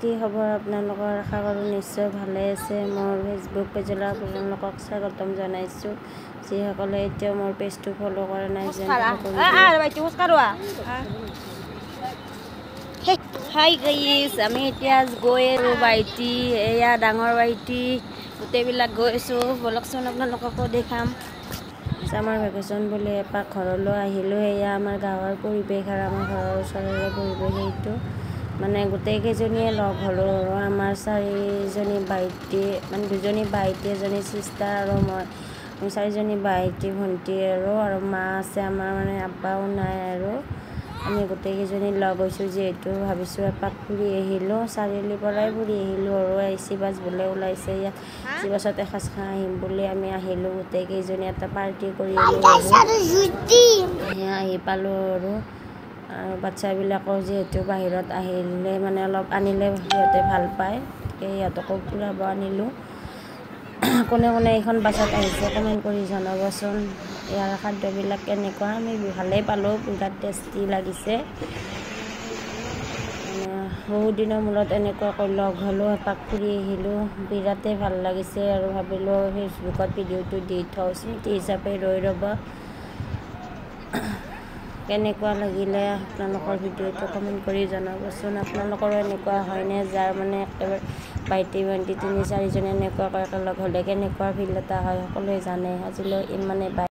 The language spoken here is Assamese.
কি খবৰ আপোনালোকৰ? আশা কৰোঁ নিশ্চয় ভালে আছে। মোৰ ফেচবুক পেজলৈ আপোনালোকক স্বাগতম জনাইছোঁ। যিসকলে এতিয়াও মোৰ পেজটো ফ'ল' কৰা নাই হাই গাইজ, আমি এতিয়া গৈ আৰু ভাইটি, এয়া ডাঙৰ ভাইটি, গোটেইবিলাক গৈ আছোঁ। বলকচোন আপোনালোককো দেখাম। আমাৰ ভেকেশ্যন বুলি এপাক ঘৰলৈ আহিলোঁ। এয়া আমাৰ গাঁৱৰ পৰিৱেশ আৰু আমাৰ ঘৰৰ ওচৰৰে পৰিৱেশ। এইটো মানে গোটেইকেইজনীয়ে লগ হ'লোঁ আৰু আমাৰ চাৰিজনী ভাইটি, মানে দুজনী ভাইটি, এজনী চিষ্টাৰ আৰু মই চাৰিজনী ভাইটি ভণ্টি আৰু মা আছে আমাৰ, মানে আব্বাও নাই আৰু আমি গোটেইকেইজনী লগ হৈছোঁ। যিহেতু ভাবিছোঁ এপাক ফুৰি আহিলোঁ, চাৰিআলিৰ পৰাই ফুৰি আহিলোঁ আৰু এচি বাছ বোলে ওলাইছে ইয়াত, এচি বাছত এসাঁজ খাই আহিম বুলি আমি আহিলোঁ। গোটেইকেইজনী এটা পাৰ্টি কৰি আহি পালোঁ আৰু বাচ্ছাবিলাকৰ যিহেতু বাহিৰত আহিলে মানে অলপ আনিলে সিহঁতে ভাল পায়, সিহঁতকো ফুৰাব আনিলোঁ। কোনে কোনে এইখন বাছত আহিছে কমেণ্ট কৰি জনাবচোন। ইয়াৰ খাদ্যবিলাক কেনেকুৱা? আমি ভালেই পালোঁ, বিৰাট টেষ্টি লাগিছে। বহুত দিনৰ মূৰত এনেকুৱাকৈ লগ হ'লোঁ, এপাক ফুৰি আহিলোঁ, বিৰাটেই ভাল লাগিছে আৰু ভাবিলোঁ ফেচবুকত ভিডিঅ'টো দি থওঁ, স্মৃতি হিচাপে ৰৈ ৰ'ব। কেনেকুৱা লাগিলে আপোনালোকৰ ভিডিঅ'টো কমেণ্ট কৰি জনাবচোন। আপোনালোকৰো এনেকুৱা হয়নে, যাৰ মানে একেবাৰে ভাইটি ভণ্টি তিনি চাৰিজনী এনেকুৱাকৈ একেলগ হ'লে কেনেকুৱা ফিল এটা হয় সকলোৱে জানে। আজিলৈ ইমানে।